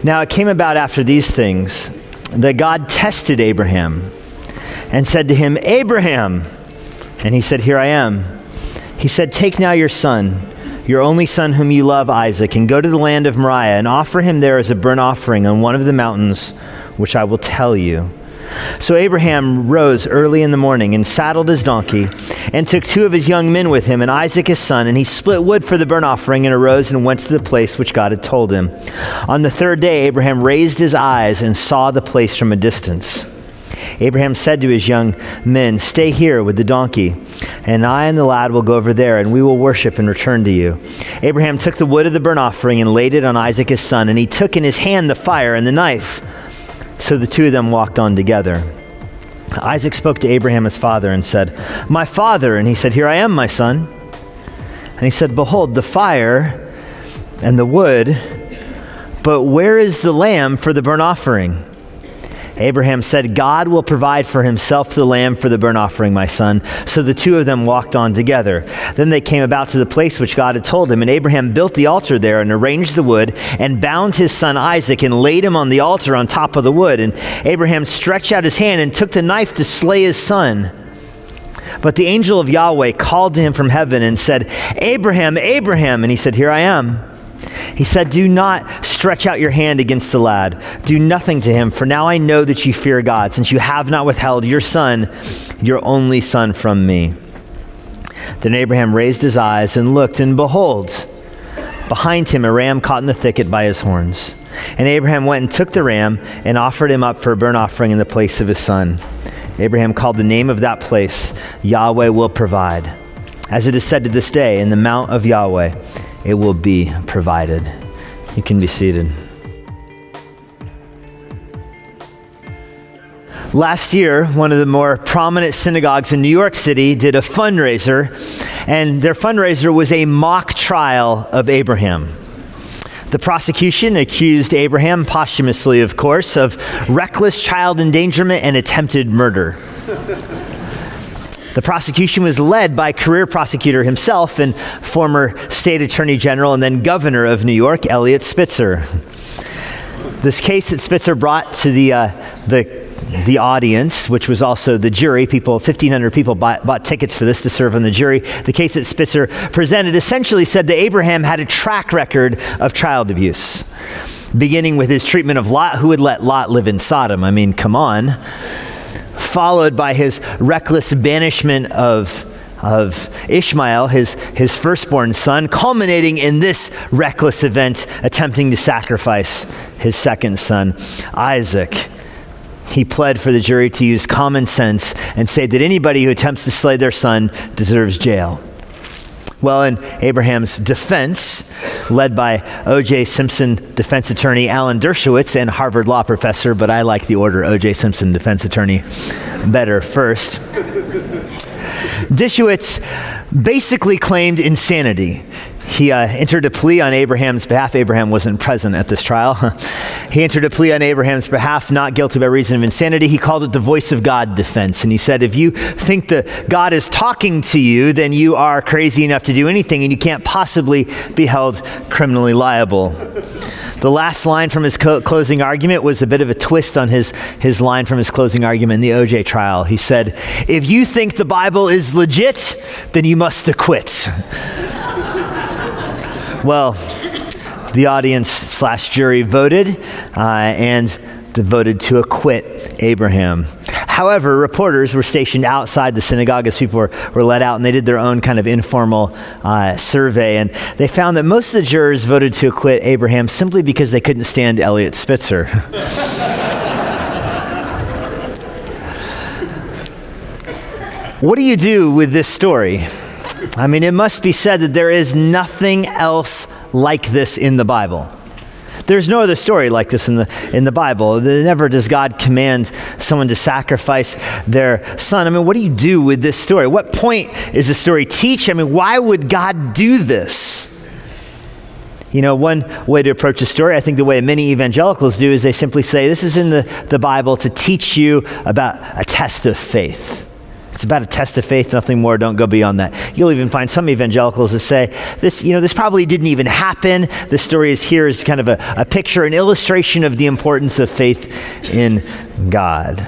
Now it came about after these things that God tested Abraham and said to him, Abraham. And he said, here I am. He said, take now your son, your only son whom you love, Isaac, and go to the land of Moriah and offer him there as a burnt offering on one of the mountains which I will tell you. So Abraham rose early in the morning and saddled his donkey and took 2 of his young men with him and Isaac his son, and he split wood for the burnt offering and arose and went to the place which God had told him. On the 3rd day, Abraham raised his eyes and saw the place from a distance. Abraham said to his young men, stay here with the donkey, and I and the lad will go over there, and we will worship and return to you. Abraham took the wood of the burnt offering and laid it on Isaac his son, and he took in his hand the fire and the knife. So the 2 of them walked on together. Isaac spoke to Abraham his father and said, my father. And he said, here I am, my son. And he said, behold, the fire and the wood, but where is the lamb for the burnt offering? Abraham said, God will provide for himself the lamb for the burnt offering, my son. So the 2 of them walked on together. Then they came about to the place which God had told him, and Abraham built the altar there and arranged the wood and bound his son Isaac and laid him on the altar on top of the wood. And Abraham stretched out his hand and took the knife to slay his son. But the angel of Yahweh called to him from heaven and said, Abraham, Abraham. And he said, here I am. He said, do not stretch out your hand against the lad. Do nothing to him, for now I know that you fear God, since you have not withheld your son, your only son, from me. Then Abraham raised his eyes and looked, and behold, behind him a ram caught in the thicket by his horns. And Abraham went and took the ram and offered him up for a burnt offering in the place of his son. Abraham called the name of that place, Yahweh will provide. As it is said to this day, in the mount of Yahweh, it will be provided. You can be seated. Last year, one of the more prominent synagogues in New York City did a fundraiser, and their fundraiser was a mock trial of Abraham. The prosecution accused Abraham, posthumously of course, of reckless child endangerment and attempted murder. The prosecution was led by career prosecutor himself and former state attorney general and then governor of New York, Eliot Spitzer. This case that Spitzer brought to the audience, which was also the jury, 1,500 people bought tickets for this to serve on the jury. The case that Spitzer presented essentially said that Abraham had a track record of child abuse, beginning with his treatment of Lot. Who would let Lot live in Sodom? I mean, come on. Followed by his reckless banishment of Ishmael, his firstborn son, culminating in this reckless event, attempting to sacrifice his second son, Isaac. He pled for the jury to use common sense and say that anybody who attempts to slay their son deserves jail. Well, in Abraham's defense, led by O.J. Simpson defense attorney Alan Dershowitz and Harvard law professor, but I like the order O.J. Simpson defense attorney better first. Dershowitz basically claimed insanity. He entered a plea on Abraham's behalf. Abraham wasn't present at this trial. He entered a plea on Abraham's behalf, not guilty by reason of insanity. He called it the voice of God defense. And he said, if you think that God is talking to you, then you are crazy enough to do anything and you can't possibly be held criminally liable. The last line from his closing argument was a bit of a twist on his line from his closing argument in the O.J. trial. He said, if you think the Bible is legit, then you must acquit. Well, the audience/jury voted and voted to acquit Abraham. However, reporters were stationed outside the synagogue as people were let out, and they did their own kind of informal survey, and they found that most of the jurors voted to acquit Abraham simply because they couldn't stand Eliot Spitzer. What do you do with this story? I mean, it must be said that there is nothing else like this in the Bible. There's no other story like this in the Bible. Never does God command someone to sacrifice their son. I mean, what do you do with this story? What point is the story teach? I mean, why would God do this? You know, one way to approach a story, I think the way many evangelicals do, is they simply say, this is in the Bible to teach you about a test of faith. It's about a test of faith, nothing more. Don't go beyond that. You'll even find some evangelicals that say, this probably didn't even happen. This story is here as kind of a picture, an illustration of the importance of faith in God.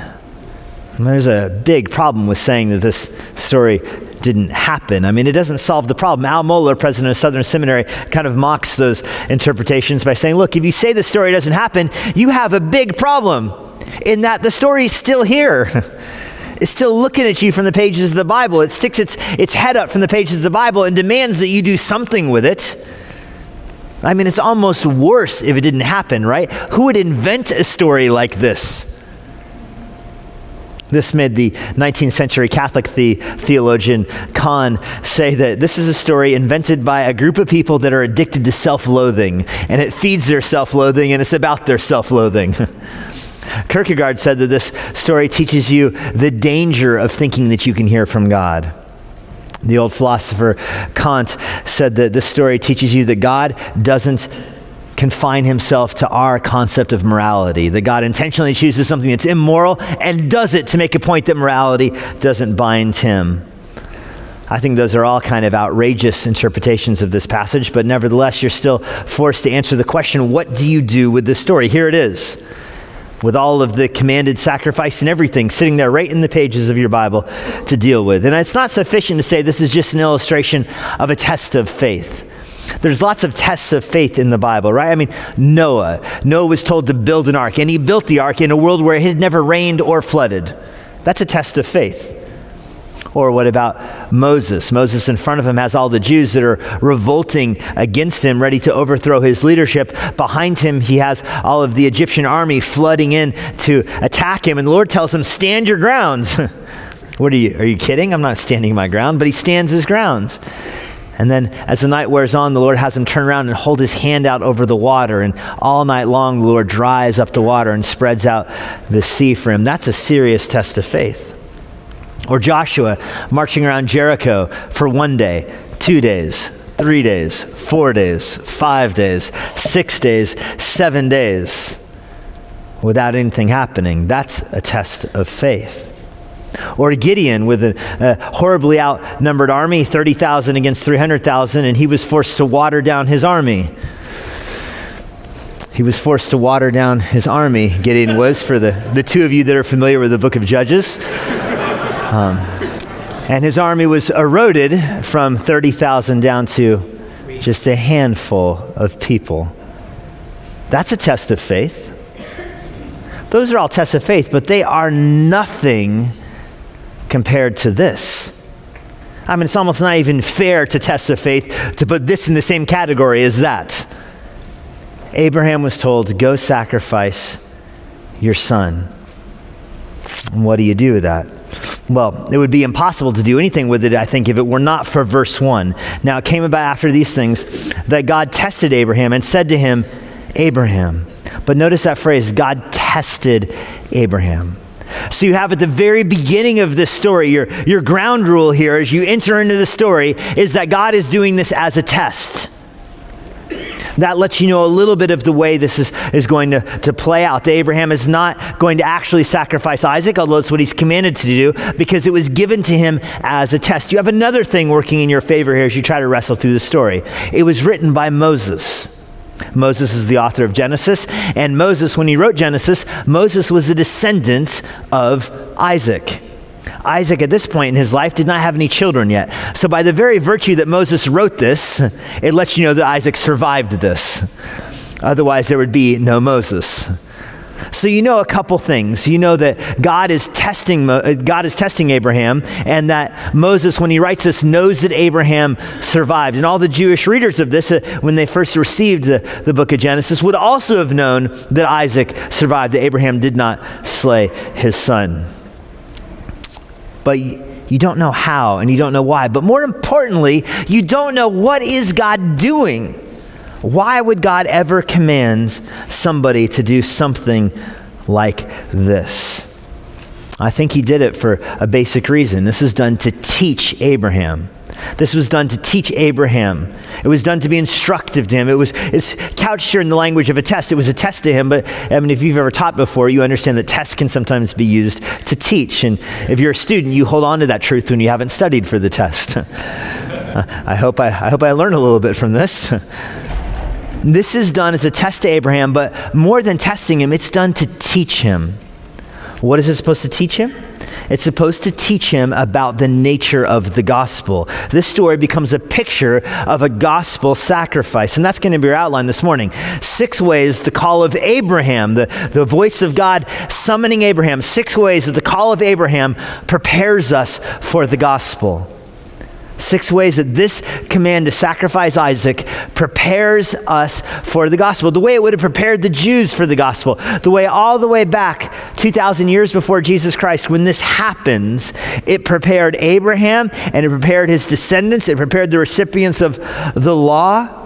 And there's a big problem with saying that this story didn't happen. I mean, it doesn't solve the problem. Al Mohler, president of Southern Seminary, kind of mocks those interpretations by saying, look, if you say the story doesn't happen, you have a big problem in that the story is still here. It's still looking at you from the pages of the Bible. It sticks its head up from the pages of the Bible and demands that you do something with it. I mean, it's almost worse if it didn't happen, right? Who would invent a story like this? This made the 19th century Catholic theologian Kahn say that this is a story invented by a group of people that are addicted to self-loathing, and it feeds their self-loathing, and it's about their self-loathing. Kierkegaard said that this story teaches you the danger of thinking that you can hear from God. The old philosopher Kant said that this story teaches you that God doesn't confine himself to our concept of morality, that God intentionally chooses something that's immoral and does it to make a point that morality doesn't bind him. I think those are all kind of outrageous interpretations of this passage, but nevertheless, you're still forced to answer the question, what do you do with this story? Here it is, with all of the commanded sacrifice and everything sitting there right in the pages of your Bible to deal with. And it's not sufficient to say this is just an illustration of a test of faith. There's lots of tests of faith in the Bible, right? I mean, Noah was told to build an ark, and he built the ark in a world where it had never rained or flooded. That's a test of faith. Or what about Moses? Moses in front of him has all the Jews that are revolting against him, ready to overthrow his leadership. Behind him, he has all of the Egyptian army flooding in to attack him. And the Lord tells him, stand your grounds. Are you kidding? I'm not standing my ground, but he stands his grounds. And then as the night wears on, the Lord has him turn around and hold his hand out over the water. And all night long, the Lord dries up the water and spreads out the sea for him. That's a serious test of faith. Or Joshua marching around Jericho for 1 day, 2 days, 3 days, 4 days, 5 days, 6 days, 7 days without anything happening. That's a test of faith. Or Gideon with a horribly outnumbered army, 30,000 against 300,000, and he was forced to water down his army. He was forced to water down his army, Gideon was, for the two of you that are familiar with the book of Judges. And his army was eroded from 30,000 down to just a handful of people. That's a test of faith. Those are all tests of faith, but they are nothing compared to this. I mean, it's almost not even fair to tests of faith to put this in the same category as that. Abraham was told to go sacrifice your son. And what do you do with that? Well, it would be impossible to do anything with it, I think, if it were not for verse 1. Now, it came about after these things that God tested Abraham and said to him, Abraham. But notice that phrase, God tested Abraham. So you have at the very beginning of this story, your ground rule here as you enter into the story is that God is doing this as a test. That lets you know a little bit of the way this is going to play out. That Abraham is not going to actually sacrifice Isaac, although it's what he's commanded to do, because it was given to him as a test. You have another thing working in your favor here as you try to wrestle through the story. It was written by Moses. Moses is the author of Genesis, and Moses, when he wrote Genesis, Moses was a descendant of Isaac. Isaac, at this point in his life, did not have any children yet. So by the very virtue that Moses wrote this, it lets you know that Isaac survived this. Otherwise, there would be no Moses. So you know a couple things. You know that God is testing Abraham, and that Moses, when he writes this, knows that Abraham survived. And all the Jewish readers of this, when they first received the book of Genesis, would also have known that Isaac survived, that Abraham did not slay his son. But you don't know how, and you don't know why. But more importantly, you don't know what is God doing. Why would God ever command somebody to do something like this? I think he did it for a basic reason. This is done to teach Abraham. This was done to teach Abraham. It was done to be instructive to him. It's couched here in the language of a test. It was a test to him, but I mean, if you've ever taught before, you understand that tests can sometimes be used to teach. And if you're a student, you hold on to that truth when you haven't studied for the test. I hope I learned a little bit from this. This is done as a test to Abraham, but more than testing him, it's done to teach him. What is it supposed to teach him? It's supposed to teach him about the nature of the gospel. This story becomes a picture of a gospel sacrifice, and that's going to be our outline this morning. 6 ways the call of Abraham, the voice of God summoning Abraham, 6 ways that the call of Abraham prepares us for the gospel. 6 ways that this command to sacrifice Isaac prepares us for the gospel. The way it would have prepared the Jews for the gospel. The way all the way back 2,000 years before Jesus Christ, when this happens, it prepared Abraham and it prepared his descendants. It prepared the recipients of the law,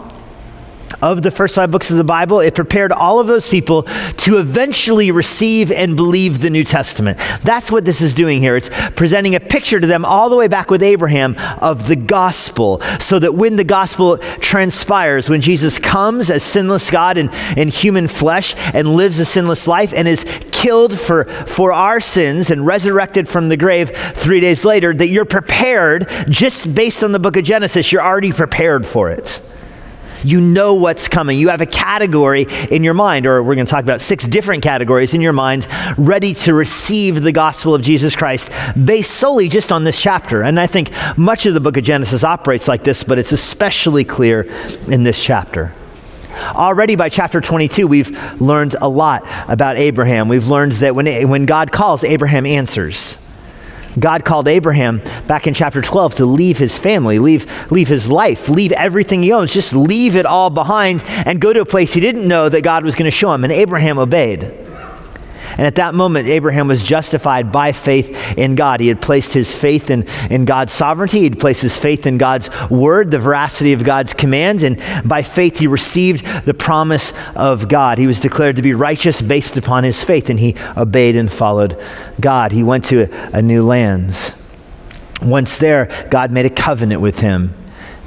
of the first 5 books of the Bible. It prepared all of those people to eventually receive and believe the New Testament. That's what this is doing here. It's presenting a picture to them all the way back with Abraham of the gospel, so that when the gospel transpires, when Jesus comes as sinless God in human flesh and lives a sinless life and is killed for our sins and resurrected from the grave 3 days later, that you're prepared just based on the book of Genesis. You're already prepared for it. You know what's coming. You have a category in your mind, or we're going to talk about 6 different categories in your mind, ready to receive the gospel of Jesus Christ based solely just on this chapter. And I think much of the book of Genesis operates like this, but it's especially clear in this chapter. Already by chapter 22, we've learned a lot about Abraham. We've learned that when God calls, Abraham answers. God called Abraham back in chapter 12 to leave his family, leave his life, leave everything he owns, just leave it all behind and go to a place he didn't know that God was going to show him. And Abraham obeyed. And at that moment, Abraham was justified by faith in God. He had placed his faith in God's sovereignty. He'd placed his faith in God's word, the veracity of God's commands. And by faith, he received the promise of God. He was declared to be righteous based upon his faith, and he obeyed and followed God. He went to a new land. Once there, God made a covenant with him.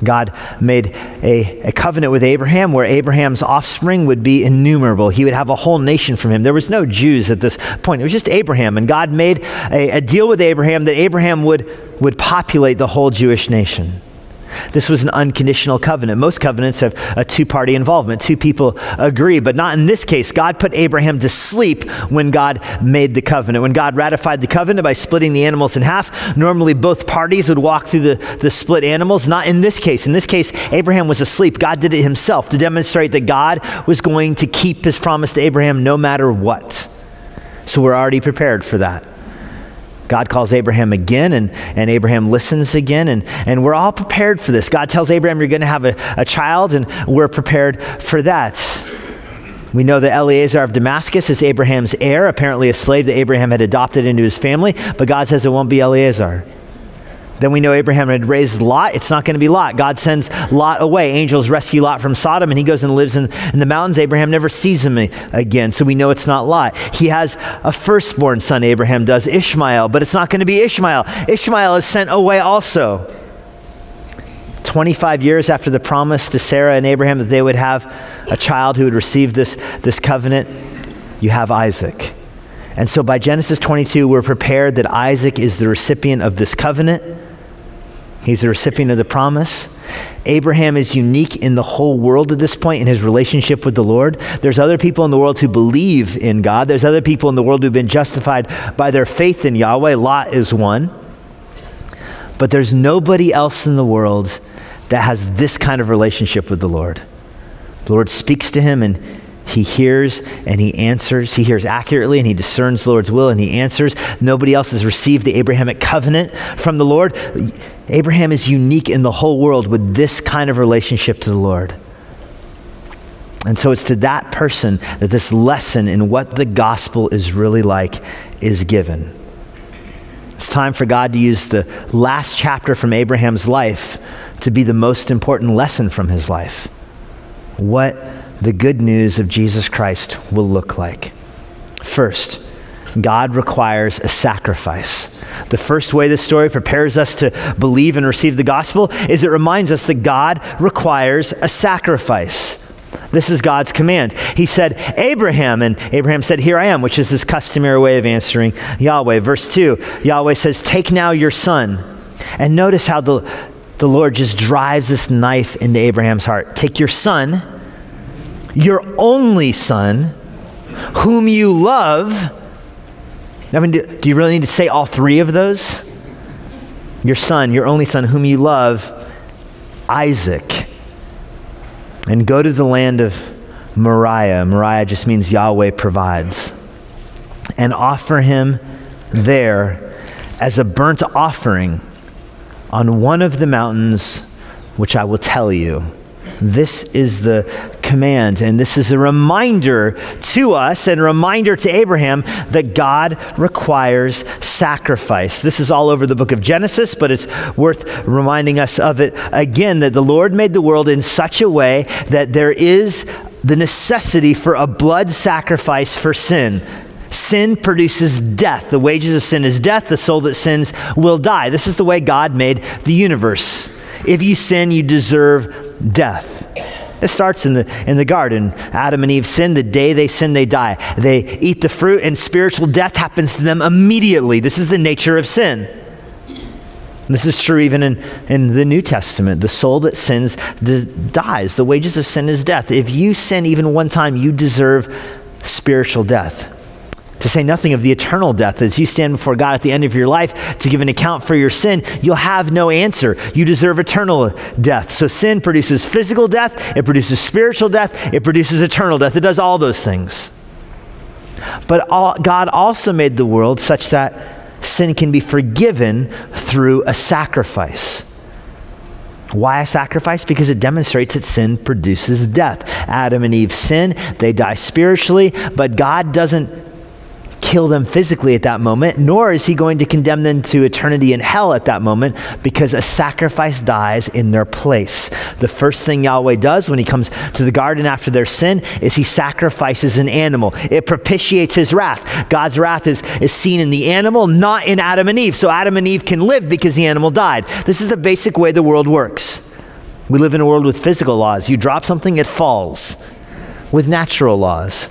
God made a covenant with Abraham where Abraham's offspring would be innumerable. He would have a whole nation from him. There was no Jews at this point. It was just Abraham. And God made a deal with Abraham that Abraham would populate the whole Jewish nation. This was an unconditional covenant. Most covenants have a 2-party involvement. 2 people agree, but not in this case. God put Abraham to sleep when God made the covenant. When God ratified the covenant by splitting the animals in half, normally both parties would walk through the split animals. Not in this case. In this case, Abraham was asleep. God did it himself to demonstrate that God was going to keep his promise to Abraham no matter what. So we're already prepared for that. God calls Abraham again, and Abraham listens again, and we're all prepared for this. God tells Abraham, you're going to have a child, and we're prepared for that. We know that Eliezer of Damascus is Abraham's heir, apparently a slave that Abraham had adopted into his family, but God says it won't be Eliezer. Then we know Abraham had raised Lot. It's not going to be Lot. God sends Lot away. Angels rescue Lot from Sodom, and he goes and lives in the mountains. Abraham never sees him again, so we know it's not Lot. He has a firstborn son, Abraham does, Ishmael, but it's not going to be Ishmael. Ishmael is sent away also. 25 years after the promise to Sarah and Abraham that they would have a child who would receive this covenant, you have Isaac. And so by Genesis 22, we're prepared that Isaac is the recipient of this covenant. He's the recipient of the promise. Abraham is unique in the whole world at this point in his relationship with the Lord. There's other people in the world who believe in God. There's other people in the world who've been justified by their faith in Yahweh. Lot is one. But there's nobody else in the world that has this kind of relationship with the Lord. The Lord speaks to him, and he hears and he answers. He hears accurately and he discerns the Lord's will and he answers. Nobody else has received the Abrahamic covenant from the Lord. Abraham is unique in the whole world with this kind of relationship to the Lord. And so it's to that person that this lesson in what the gospel is really like is given. It's time for God to use the last chapter from Abraham's life to be the most important lesson from his life. What the good news of Jesus Christ will look like. First, God requires a sacrifice. The first way this story prepares us to believe and receive the gospel is it reminds us that God requires a sacrifice. This is God's command. He said, Abraham, and Abraham said, here I am, which is his customary way of answering Yahweh. Verse 2, Yahweh says, take now your son. And notice how the Lord just drives this knife into Abraham's heart. Take your son, your only son, whom you love. I mean, do you really need to say all three of those? Your son, your only son, whom you love, Isaac. And go to the land of Moriah. Moriah just means Yahweh provides. And offer him there as a burnt offering on one of the mountains which I will tell you. This is the command, and this is a reminder to us and a reminder to Abraham that God requires sacrifice. This is all over the book of Genesis, but it's worth reminding us of it again, that the Lord made the world in such a way that there is the necessity for a blood sacrifice for sin. Sin produces death. The wages of sin is death. The soul that sins will die. This is the way God made the universe. If you sin, you deserve death. It starts in the garden. Adam and Eve sin. The day they sin, they die. They eat the fruit, and spiritual death happens to them immediately. This is the nature of sin. This is true even in the New Testament. The soul that sins dies. The wages of sin is death. If you sin even one time, you deserve spiritual death. To say nothing of the eternal death. As you stand before God at the end of your life to give an account for your sin, you'll have no answer. You deserve eternal death. So sin produces physical death, it produces spiritual death, it produces eternal death. It does all those things. But God also made the world such that sin can be forgiven through a sacrifice. Why a sacrifice? Because it demonstrates that sin produces death. Adam and Eve sin, they die spiritually, but God doesn't kill them physically at that moment, nor is he going to condemn them to eternity in hell at that moment, because a sacrifice dies in their place. The first thing Yahweh does when he comes to the garden after their sin is he sacrifices an animal. It propitiates his wrath. God's wrath is seen in the animal, not in Adam and Eve. So Adam and Eve can live because the animal died. This is the basic way the world works. We live in a world with physical laws. You drop something, it falls. With natural laws.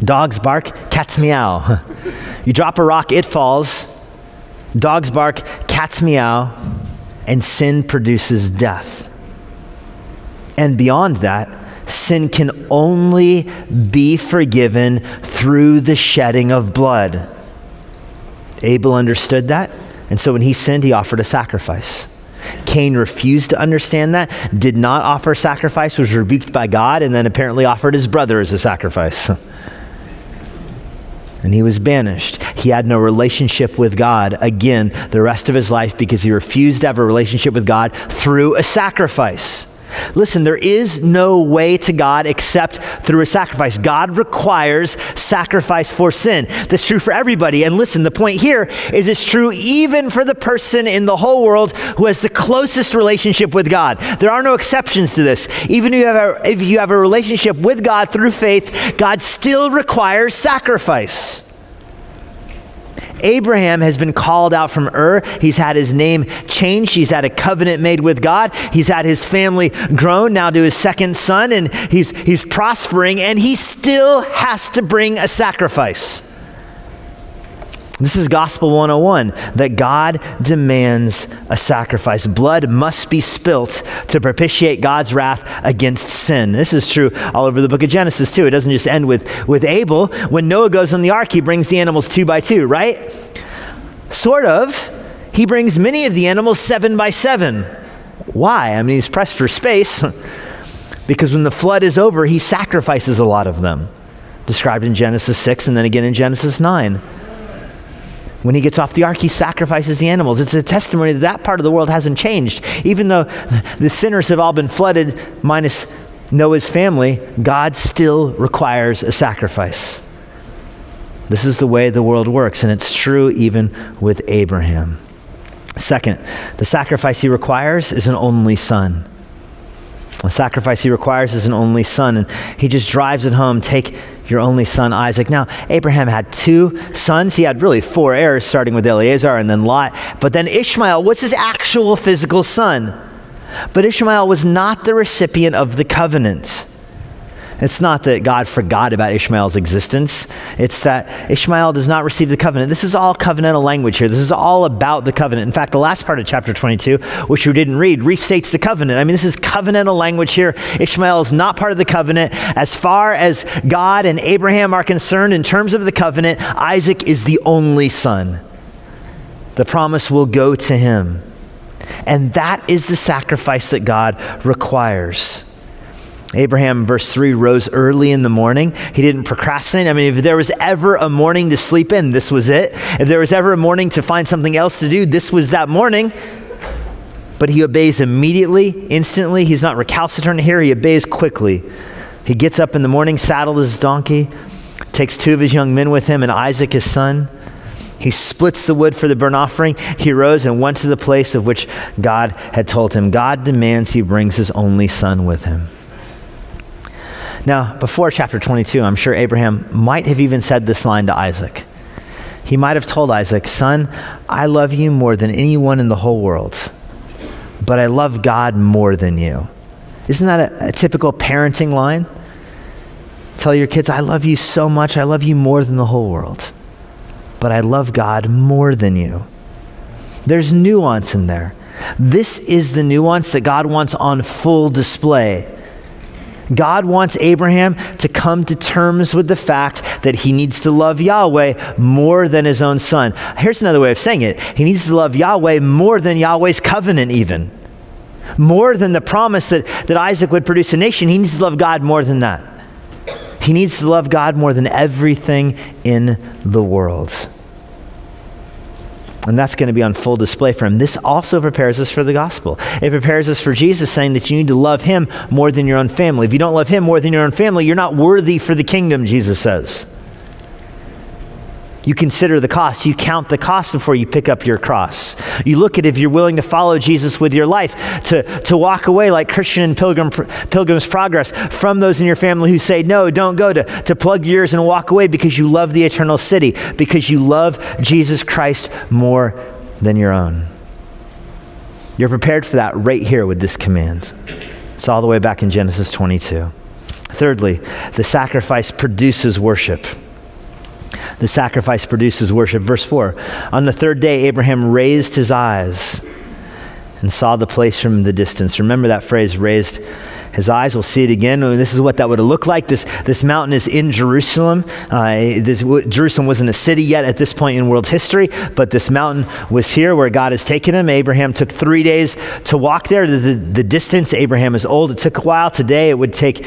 Dogs bark, cats meow. You drop a rock, it falls. Dogs bark, cats meow, and sin produces death. And beyond that, sin can only be forgiven through the shedding of blood. Abel understood that, and so when he sinned, he offered a sacrifice. Cain refused to understand that, did not offer sacrifice, was rebuked by God, and then apparently offered his brother as a sacrifice. And he was banished. He had no relationship with God again the rest of his life because he refused to have a relationship with God through a sacrifice. Listen, there is no way to God except through a sacrifice. God requires sacrifice for sin. That's true for everybody. And listen, the point here is it's true even for the person in the whole world who has the closest relationship with God. There are no exceptions to this. Even if you have a relationship with God through faith, God still requires sacrifice. Abraham has been called out from Ur. He's had his name changed. He's had a covenant made with God. He's had his family grown now to his second son, and he's prospering, and he still has to bring a sacrifice. This is Gospel 101, that God demands a sacrifice. Blood must be spilt to propitiate God's wrath against sin. This is true all over the book of Genesis too. It doesn't just end with Abel. When Noah goes on the ark, he brings the animals 2 by 2, right? Sort of. He brings many of the animals 7 by 7. Why? I mean, he's pressed for space. Because when the flood is over, he sacrifices a lot of them. Described in Genesis 6 and then again in Genesis 9. When he gets off the ark, he sacrifices the animals. It's a testimony that that part of the world hasn't changed. Even though the sinners have all been flooded, minus Noah's family, God still requires a sacrifice. This is the way the world works, and it's true even with Abraham. Second, the sacrifice he requires is an only son. The sacrifice he requires is an only son, and he just drives it home. Take your only son Isaac. Now, Abraham had 2 sons. He had really 4 heirs, starting with Eliezer and then Lot. But then Ishmael was his actual physical son. But Ishmael was not the recipient of the covenant. It's not that God forgot about Ishmael's existence. It's that Ishmael does not receive the covenant. This is all covenantal language here. This is all about the covenant. In fact, the last part of chapter 22, which we didn't read, restates the covenant. I mean, this is covenantal language here. Ishmael is not part of the covenant. As far as God and Abraham are concerned in terms of the covenant, Isaac is the only son. The promise will go to him. And that is the sacrifice that God requires. Abraham, verse 3, rose early in the morning. He didn't procrastinate. I mean, if there was ever a morning to sleep in, this was it. If there was ever a morning to find something else to do, this was that morning. But he obeys immediately, instantly. He's not recalcitrant here. He obeys quickly. He gets up in the morning, saddled his donkey, takes 2 of his young men with him and Isaac, his son. He splits the wood for the burnt offering. He rose and went to the place of which God had told him. God demands he brings his only son with him. Now, before chapter 22, I'm sure Abraham might have even said this line to Isaac. He might have told Isaac, son, I love you more than anyone in the whole world, but I love God more than you. Isn't that a typical parenting line? Tell your kids, I love you so much, I love you more than the whole world, but I love God more than you. There's nuance in there. This is the nuance that God wants on full display. God wants Abraham to come to terms with the fact that he needs to love Yahweh more than his own son. Here's another way of saying it. He needs to love Yahweh more than Yahweh's covenant even. More than the promise that Isaac would produce a nation. He needs to love God more than that. He needs to love God more than everything in the world. And that's going to be on full display for him. This also prepares us for the gospel. It prepares us for Jesus, saying that you need to love him more than your own family. If you don't love him more than your own family, you're not worthy for the kingdom, Jesus says. You consider the cost. You count the cost before you pick up your cross. You look at if you're willing to follow Jesus with your life, to walk away like Christian and Pilgrim's Progress from those in your family who say, no, don't go, to plug your ears and walk away because you love the eternal city, because you love Jesus Christ more than your own. You're prepared for that right here with this command. It's all the way back in Genesis 22. Thirdly, the sacrifice produces worship. The sacrifice produces worship. Verse 4, on the 3rd day, Abraham raised his eyes and saw the place from the distance. Remember that phrase, raised his eyes. We'll see it again. This is what that would have looked like. This mountain is in Jerusalem. Jerusalem wasn't a city yet at this point in world history, but this mountain was here where God has taken him. Abraham took 3 days to walk there. The distance, Abraham is old. It took a while. Today it would take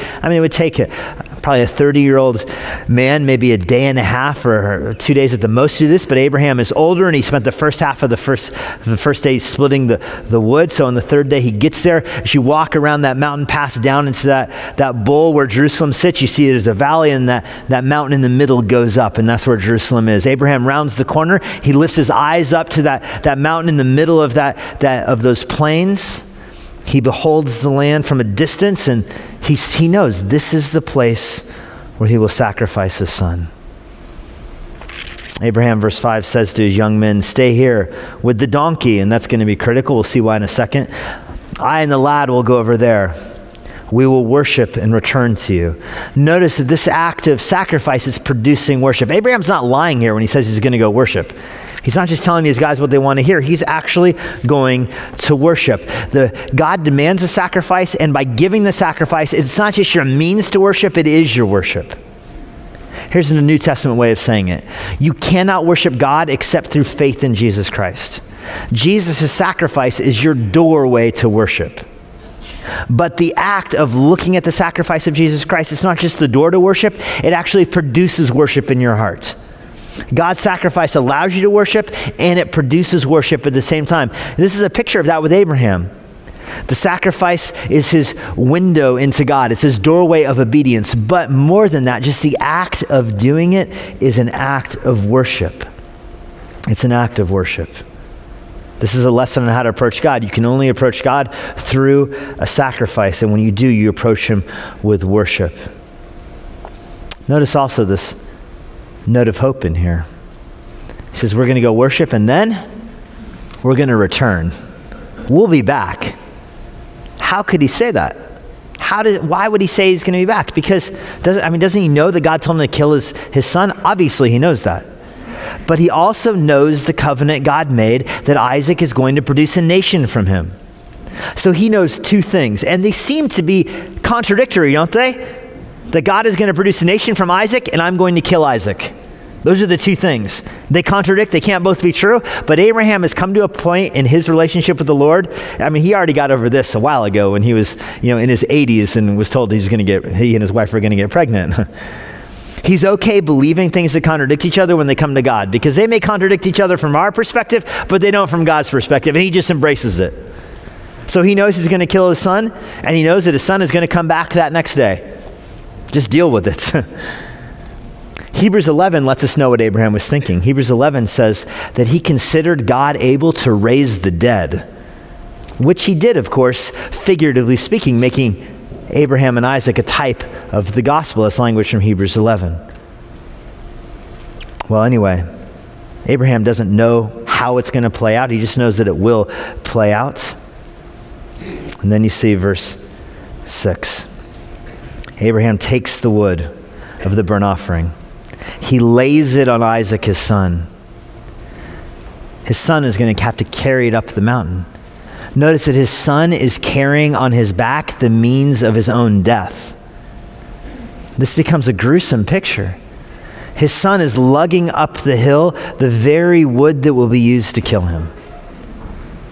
probably a 30-year-old man, maybe a day and a half or 2 days at the most to do this, but Abraham is older and he spent the first half of the first day splitting the wood. So on the 3rd day he gets there. As you walk around that mountain pass down into that bowl where Jerusalem sits, you see there's a valley and that mountain in the middle goes up, and that's where Jerusalem is. Abraham rounds the corner. He lifts his eyes up to that mountain in the middle of of those plains. He beholds the land from a distance, and he knows this is the place where he will sacrifice his son. Abraham, verse 5, says to his young men, stay here with the donkey, and that's going to be critical. We'll see why in a second. I and the lad will go over there. We will worship and return to you. Notice that this act of sacrifice is producing worship. Abraham's not lying here when he says he's going to go worship. He's not just telling these guys what they want to hear. He's actually going to worship. God demands a sacrifice, and by giving the sacrifice, it's not just your means to worship, it is your worship. Here's a New Testament way of saying it. You cannot worship God except through faith in Jesus Christ. Jesus' sacrifice is your doorway to worship. But the act of looking at the sacrifice of Jesus Christ, it's not just the door to worship, it actually produces worship in your heart. God's sacrifice allows you to worship, and it produces worship at the same time. This is a picture of that with Abraham. The sacrifice is his window into God. It's his doorway of obedience. But more than that, just the act of doing it is an act of worship. It's an act of worship. This is a lesson on how to approach God. You can only approach God through a sacrifice, and when you do, you approach him with worship. Notice also this note of hope in here. He says, we're going to go worship and then we're going to return. We'll be back. How could he say that? Why would he say he's going to be back? Because, doesn't he know that God told him to kill his son? Obviously, he knows that. But he also knows the covenant God made that Isaac is going to produce a nation from him. So he knows two things, and they seem to be contradictory, don't they? That God is going to produce a nation from Isaac, and I'm going to kill Isaac. Those are the two things. They contradict. They can't both be true. But Abraham has come to a point in his relationship with the Lord. He already got over this a while ago when he was, in his 80s and was told he and his wife were going to get pregnant. He's okay believing things that contradict each other when they come to God, because they may contradict each other from our perspective, but they don't from God's perspective, and he just embraces it. So he knows he's going to kill his son, and he knows that his son is going to come back that next day. Just deal with it. Hebrews 11 lets us know what Abraham was thinking. Hebrews 11 says that he considered God able to raise the dead, which he did, of course, figuratively speaking, making Abraham and Isaac a type of the gospel. That's language from Hebrews 11. Well, anyway, Abraham doesn't know how it's going to play out. He just knows that it will play out. And then you see verse 6. Abraham takes the wood of the burnt offering. He lays it on Isaac, his son. His son is going to have to carry it up the mountain. Notice that his son is carrying on his back the means of his own death. This becomes a gruesome picture. His son is lugging up the hill the very wood that will be used to kill him.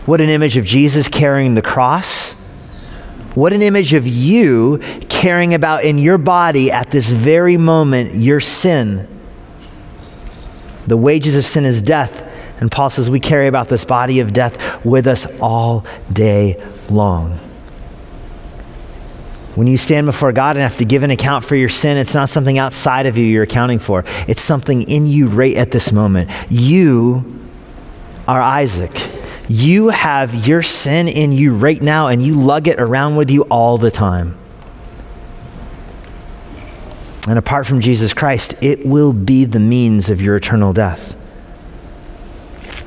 What an image of Jesus carrying the cross. What an image of you carrying about in your body at this very moment your sin. The wages of sin is death. And Paul says we carry about this body of death with us all day long. When you stand before God and have to give an account for your sin, it's not something outside of you you're accounting for. It's something in you right at this moment. You are Isaac. You have your sin in you right now, and you lug it around with you all the time. And apart from Jesus Christ, it will be the means of your eternal death.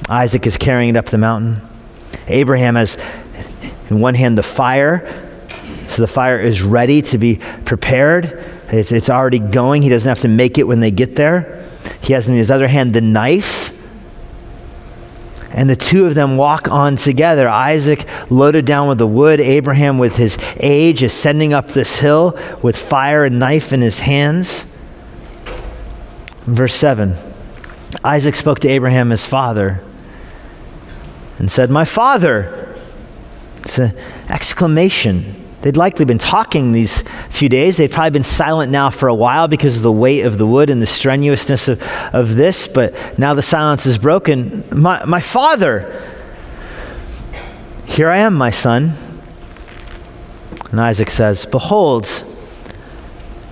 Isaac is carrying it up the mountain. Abraham has, in one hand, the fire. So the fire is ready to be prepared. It's already going. He doesn't have to make it when they get there. He has in his other hand the knife. And the two of them walk on together. Isaac loaded down with the wood. Abraham, with his age, ascending up this hill with fire and knife in his hands. Verse 7, Isaac spoke to Abraham, his father, and said, "My father." It's an exclamation. They'd likely been talking these few days. They'd probably been silent now for a while because of the weight of the wood and the strenuousness of this, but now the silence is broken. My father, here I am, my son. And Isaac says, "Behold,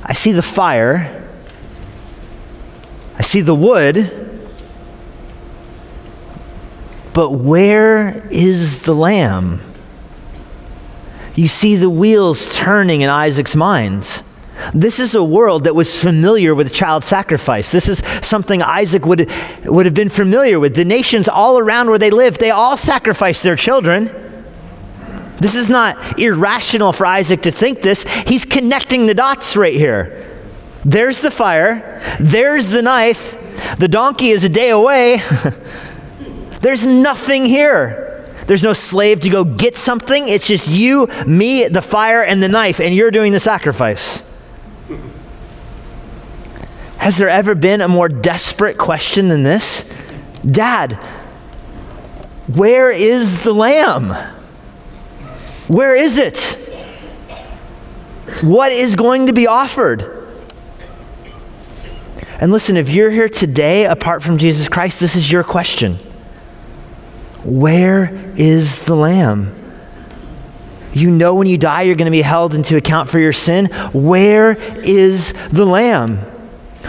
I see the fire, I see the wood, but where is the lamb?" You see the wheels turning in Isaac's mind. This is a world that was familiar with child sacrifice. This is something Isaac would have been familiar with. The nations all around where they lived, they all sacrificed their children. This is not irrational for Isaac to think this. He's connecting the dots right here. There's the fire. There's the knife. The donkey is a day away. There's nothing here. There's no slave to go get something. It's just you, me, the fire, and the knife, and you're doing the sacrifice. Has there ever been a more desperate question than this? Dad, where is the lamb? Where is it? What is going to be offered? And listen, if you're here today apart from Jesus Christ, this is your question. Where is the lamb? You know when you die, you're going to be held into account for your sin. Where is the lamb?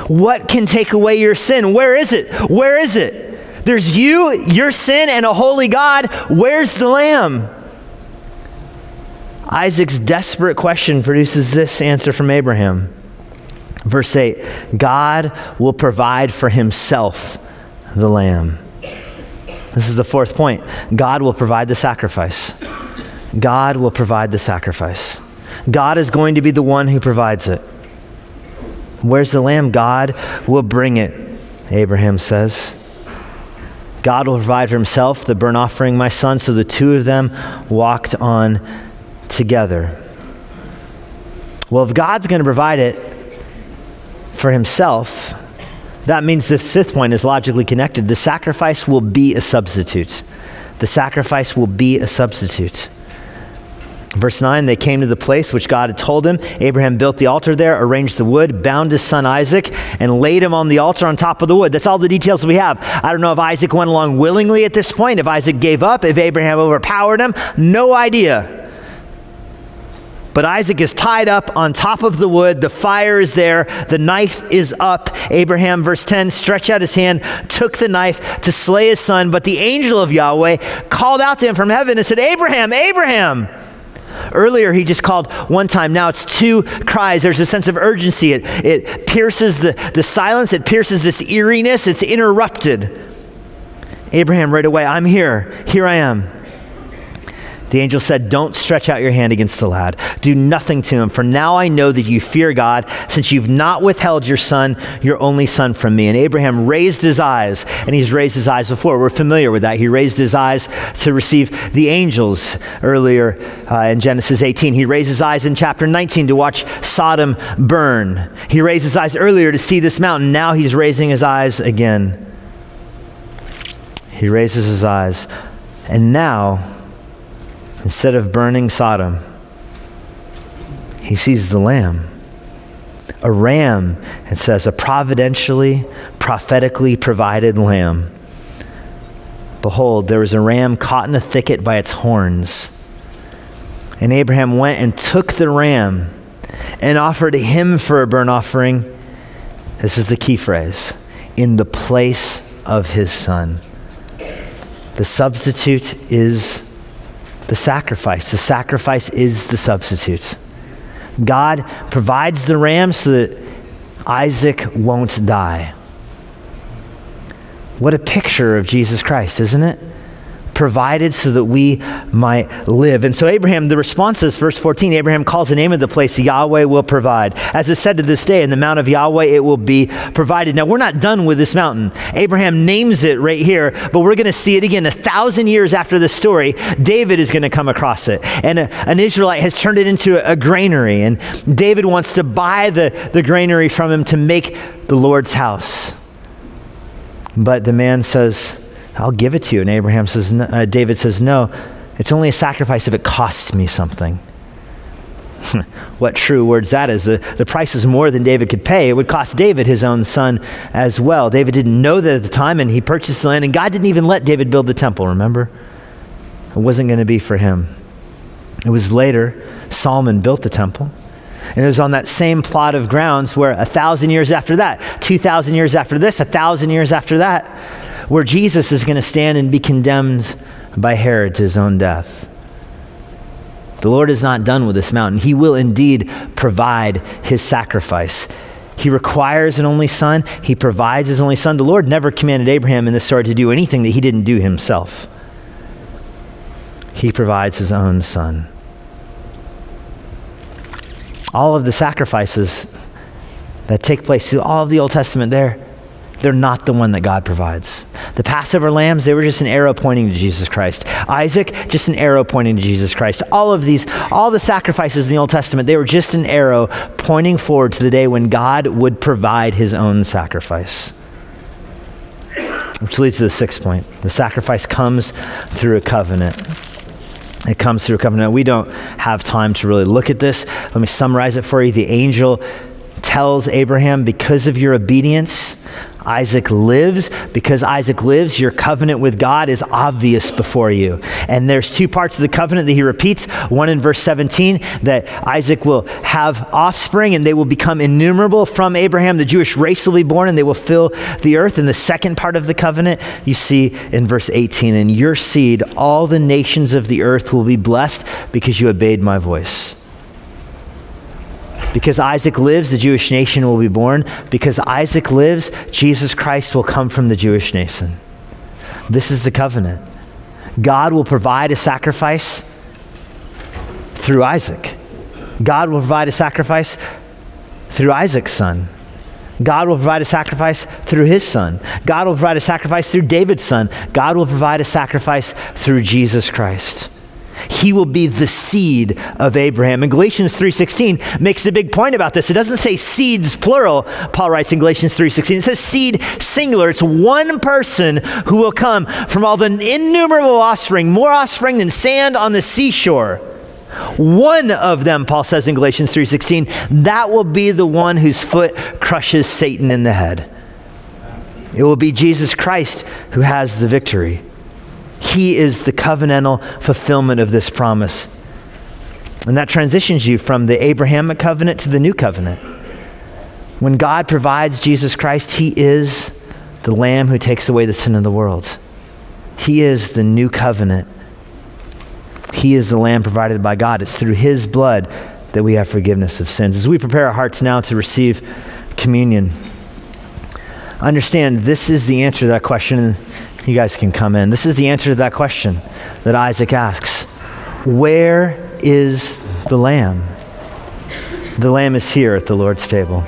What can take away your sin? Where is it? Where is it? There's you, your sin, and a holy God. Where's the lamb? Isaac's desperate question produces this answer from Abraham. Verse 8, God will provide for himself the lamb. This is the fourth point. God will provide the sacrifice. God will provide the sacrifice. God is going to be the one who provides it. Where's the lamb? God will bring it, Abraham says. God will provide for himself the burnt offering, my son. So the two of them walked on together. Well, if God's going to provide it for himself, that means this fifth point is logically connected. The sacrifice will be a substitute. The sacrifice will be a substitute. Verse 9, they came to the place which God had told him. Abraham built the altar there, arranged the wood, bound his son Isaac, and laid him on the altar on top of the wood. That's all the details we have. I don't know if Isaac went along willingly at this point, if Isaac gave up, if Abraham overpowered him. No idea. But Isaac is tied up on top of the wood. The fire is there. The knife is up. Abraham, verse 10, stretched out his hand, took the knife to slay his son. But the angel of Yahweh called out to him from heaven and said, Abraham, Abraham. Earlier, he just called one time. Now it's two cries. There's a sense of urgency. It pierces the silence. It pierces this eeriness. It's interrupted. Abraham, right away, I'm here. Here I am. The angel said, don't stretch out your hand against the lad. Do nothing to him, for now I know that you fear God, since you've not withheld your son, your only son, from me. And Abraham raised his eyes, and he's raised his eyes before. We're familiar with that. He raised his eyes to receive the angels earlier in Genesis 18. He raised his eyes in chapter 19 to watch Sodom burn. He raised his eyes earlier to see this mountain. Now he's raising his eyes again. He raises his eyes, and now, instead of burning Sodom, he sees the lamb. A ram, it says, a providentially, prophetically provided lamb. Behold, there was a ram caught in a thicket by its horns. And Abraham went and took the ram and offered him for a burnt offering. This is the key phrase, in the place of his son. The substitute is the sacrifice. The sacrifice is the substitute. God provides the ram so that Isaac won't die. What a picture of Jesus Christ, isn't it? Provided so that we might live. And so Abraham, the response is verse 14, Abraham calls the name of the place, Yahweh will provide. As is said to this day, in the mount of Yahweh it will be provided. Now we're not done with this mountain. Abraham names it right here, but we're going to see it again. 1,000 years after this story, David is going to come across it. And an Israelite has turned it into a granary. And David wants to buy the granary from him to make the Lord's house. But the man says, I'll give it to you. And Abraham says, no, David says, no, it's only a sacrifice if it costs me something. What true words that is. The price is more than David could pay. It would cost David his own son as well. David didn't know that at the time, and he purchased the land, and God didn't even let David build the temple, remember? It wasn't going to be for him. It was later, Solomon built the temple. And it was on that same plot of grounds where 1,000 years after that, 2,000 years after this, 1,000 years after that, where Jesus is going to stand and be condemned by Herod to his own death. The Lord is not done with this mountain. He will indeed provide his sacrifice. He requires an only son. He provides his only son. The Lord never commanded Abraham in this story to do anything that he didn't do himself. He provides his own son. All of the sacrifices that take place through all of the Old Testament they're not the one that God provides. The Passover lambs, they were just an arrow pointing to Jesus Christ. Isaac, just an arrow pointing to Jesus Christ. All the sacrifices in the Old Testament, they were just an arrow pointing forward to the day when God would provide his own sacrifice. Which leads to the sixth point. The sacrifice comes through a covenant. It comes through a covenant. We don't have time to really look at this. Let me summarize it for you. The angel tells Abraham, because of your obedience, Isaac lives. Because Isaac lives, your covenant with God is obvious before you. And there's two parts of the covenant that he repeats. One in verse 17, that Isaac will have offspring and they will become innumerable. From Abraham, the Jewish race will be born and they will fill the earth. And the second part of the covenant, you see in verse 18, in your seed, all the nations of the earth will be blessed because you obeyed my voice. Because Isaac lives, the Jewish nation will be born. Because Isaac lives, Jesus Christ will come from the Jewish nation. This is the covenant. God will provide a sacrifice through Isaac. God will provide a sacrifice through Isaac's son. God will provide a sacrifice through his son. God will provide a sacrifice through David's son. God will provide a sacrifice through Jesus Christ. He will be the seed of Abraham. And Galatians 3:16 makes a big point about this. It doesn't say seeds plural, Paul writes in Galatians 3:16. It says seed singular. It's one person who will come from all the innumerable offspring, more offspring than sand on the seashore. One of them, Paul says in Galatians 3:16, that will be the one whose foot crushes Satan in the head. It will be Jesus Christ who has the victory. He is the covenantal fulfillment of this promise. And that transitions you from the Abrahamic covenant to the new covenant. When God provides Jesus Christ, he is the Lamb who takes away the sin of the world. He is the new covenant. He is the Lamb provided by God. It's through his blood that we have forgiveness of sins. As we prepare our hearts now to receive communion, understand this is the answer to that question. You guys can come in. This is the answer to that question that Isaac asks. Where is the Lamb? The Lamb is here at the Lord's table.